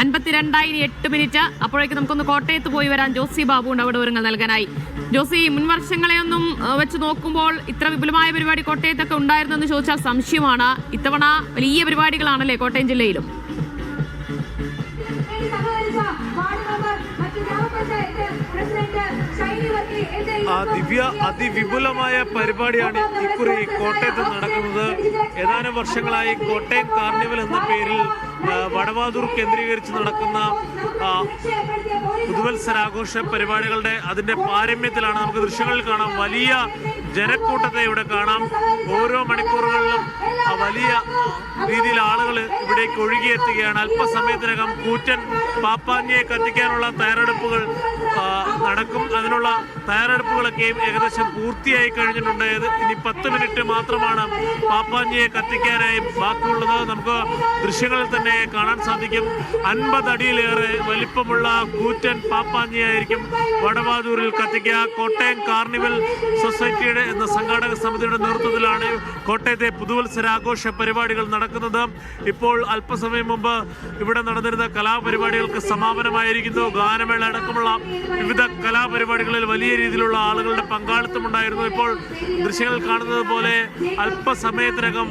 52 8 അപ്പോഴേക്ക് നമുക്കൊന്ന് കോട്ടയത്ത് പോയി വരാൻ ജോസി ബാബുണ്ട് അവിടെ വിവരങ്ങൾ നൽകാനായി. ജോസി, മുൻവർഷങ്ങളെ ഒന്നും വെച്ച് നോക്കുമ്പോൾ ഇത്ര വിപുലമായ പരിപാടി കോട്ടയത്തൊക്കെ ഉണ്ടായിരുന്നു എന്ന് ചോദിച്ചാൽ സംശയമാണ്. ഇത്തവണ വലിയ പരിപാടികളാണല്ലേ കോട്ടയം ജില്ലയിലും? ദിവ്യ, അതിവിപുലമായ പരിപാടിയാണ് ഇക്കുറി കോട്ടയത്ത് നടക്കുന്നത്. ഏതാനും വർഷങ്ങളായി കോട്ടയം കാർണിവൽ എന്ന പേരിൽ വടവാതൂർ കേന്ദ്രീകരിച്ച് നടക്കുന്ന പുതുവത്സരാഘോഷ പരിപാടികളുടെ അതിൻ്റെ പാരമ്യത്തിലാണ്. നമുക്ക് ദൃശ്യങ്ങളിൽ കാണാം, വലിയ ജനക്കൂട്ടത്തെ ഇവിടെ കാണാം. ഓരോ മണിക്കൂറുകളിലും വലിയ രീതിയിൽ ആളുകൾ ഇവിടേക്ക് ഒഴുകിയെത്തുകയാണ്. അല്പസമയത്തിനകം കൂറ്റൻ പാപ്പാഞ്ഞിയെ കത്തിക്കാനുള്ള തയ്യാറെടുപ്പുകൾ നടക്കും. അതിനുള്ള തയ്യാറെടുപ്പുകളൊക്കെയും ഏകദേശം പൂർത്തിയായി കഴിഞ്ഞിട്ടുണ്ട്. ഇനി 10 മിനിറ്റ് മാത്രമാണ് പാപ്പാഞ്ഞിയെ കത്തിക്കാനായി ബാക്കിയുള്ളത്. നമുക്ക് ദൃശ്യങ്ങളിൽ തന്നെ കാണാൻ സാധിക്കും. 50 അടിയിലേറെ വലിപ്പമുള്ള കൂറ്റൻ പാപ്പാഞ്ഞിയായിരിക്കും വടവാതൂരിൽ കത്തിക്കുക. കോട്ടയം കാർണിവൽ സൊസൈറ്റിയുടെ എന്ന സംഘാടക സമിതിയുടെ നേതൃത്വത്തിലാണ് കോട്ടയത്തെ പുതുവത്സരാഘോഷ പരിപാടികൾ നടക്കുന്നത്. ഇപ്പോൾ അല്പസമയം മുമ്പ് ഇവിടെ നടന്നിരുന്ന കലാപരിപാടികൾക്ക് സമാപനമായിരിക്കുന്നു. ഗാനമേള അടക്കമുള്ള വിവിധ കലാപരിപാടികളിൽ വലിയ രീതിയിലുള്ള ആളുകളുടെ പങ്കാളിത്തമുണ്ടായിരുന്നു. ഇപ്പോൾ ദൃശ്യങ്ങൾ കാണുന്നത് പോലെ അല്പസമയത്തിനകം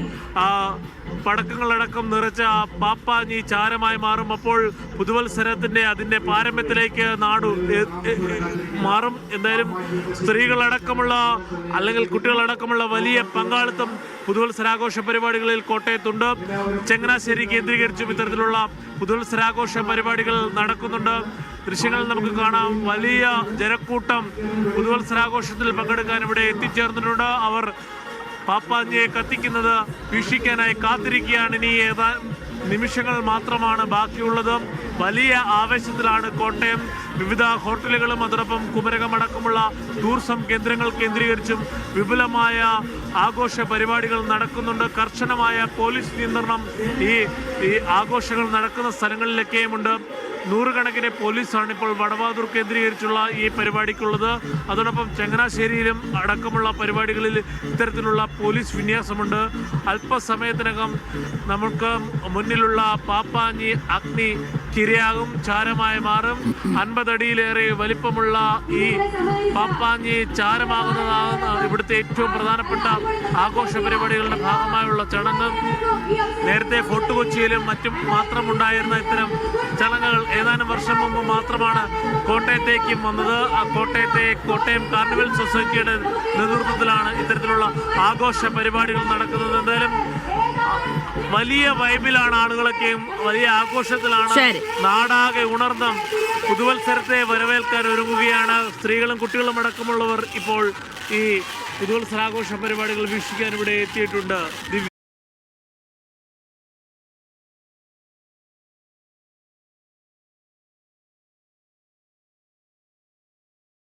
പടക്കങ്ങളടക്കം നിറച്ച പാപ്പാഞ്ഞി ചാരമായി മാറും. അപ്പോൾ പുതുവത്സരത്തിൻ്റെ അതിൻ്റെ പാരമ്യത്തിലേക്ക് നാട് മാറും. എന്തായാലും സ്ത്രീകളടക്കമുള്ള അല്ലെങ്കിൽ കുട്ടികളടക്കമുള്ള വലിയ പങ്കാളിത്തം പുതുവത്സരാഘോഷ പരിപാടികളിൽ കോട്ടയത്തുണ്ട്. ചങ്ങനാശ്ശേരി കേന്ദ്രീകരിച്ചും ഇത്തരത്തിലുള്ള പുതുവത്സരാഘോഷ പരിപാടികൾ നടക്കുന്നുണ്ട്. ദൃശ്യങ്ങൾ നമുക്ക് കാണാം. വലിയ ജനക്കൂട്ടം പുതുവത്സരാഘോഷത്തിൽ പങ്കെടുക്കാൻ ഇവിടെ എത്തിച്ചേർന്നിട്ടുണ്ട്. അവർ പാപ്പാഞ്ഞിയെ കത്തിക്കുന്നത് വീക്ഷിക്കാനായി കാത്തിരിക്കുകയാണ്. ഇനി നിമിഷങ്ങൾ മാത്രമാണ് ബാക്കിയുള്ളത്. വലിയ ആവേശത്തിലാണ് കോട്ടയം. വിവിധ ഹോട്ടലുകളും അതോടൊപ്പം കുമരകമടക്കമുള്ള ടൂറിസം കേന്ദ്രങ്ങൾ കേന്ദ്രീകരിച്ചും വിപുലമായ ആഘോഷ പരിപാടികൾ നടക്കുന്നുണ്ട്. കർശനമായ പോലീസ് നിയന്ത്രണം ഈ ആഘോഷങ്ങൾ നടക്കുന്ന സ്ഥലങ്ങളിലൊക്കെയുമുണ്ട്. നൂറുകണക്കിന് പോലീസാണ് ഇപ്പോൾ വടവാതൂർ കേന്ദ്രീകരിച്ചുള്ള ഈ പരിപാടിക്കുള്ളത്. അതോടൊപ്പം ചങ്ങനാശ്ശേരിയിലും അടക്കമുള്ള പരിപാടികളിൽ ഇത്തരത്തിലുള്ള പോലീസ് വിന്യാസമുണ്ട്. അല്പസമയത്തിനകം നമുക്ക് മുന്നിലുള്ള പാപ്പാഞ്ഞി അഗ്നി കിരയാകും, ചാരമായി മാറും. 50 അടിയിലേറെ വലിപ്പമുള്ള ഈ പാപ്പാഞ്ഞി ചാരമാകുന്നതാണ് ഇവിടുത്തെ ഏറ്റവും പ്രധാനപ്പെട്ട ആഘോഷ പരിപാടികളുടെ ഭാഗമായുള്ള ചടങ്ങ്. നേരത്തെ ഫോർട്ട് കൊച്ചിയിലും മറ്റും മാത്രമുണ്ടായിരുന്ന ഇത്തരം ചടങ്ങുകൾ ഏതാനും വർഷം മുമ്പ് മാത്രമാണ് കോട്ടയത്തേക്കും വന്നത്. കോട്ടയം കാർണിവൽ സൊസൈറ്റിയുടെ നേതൃത്വത്തിലാണ് ഇത്തരത്തിലുള്ള ആഘോഷ പരിപാടികൾ നടക്കുന്നത്. എന്തായാലും വലിയ വൈബിലാണ് ആളുകളൊക്കെയും, വലിയ ആഘോഷത്തിലാണ്. നാടാകെ ഉണർന്നും പുതുവത്സരത്തെ വരവേൽക്കാൻ ഒരുങ്ങുകയാണ്. സ്ത്രീകളും കുട്ടികളും അടക്കമുള്ളവർ ഇപ്പോൾ ഈ പുതുവത്സരാഘോഷ പരിപാടികൾ വീക്ഷിക്കാൻ ഇവിടെ എത്തിയിട്ടുണ്ട്. ദിവ്യ.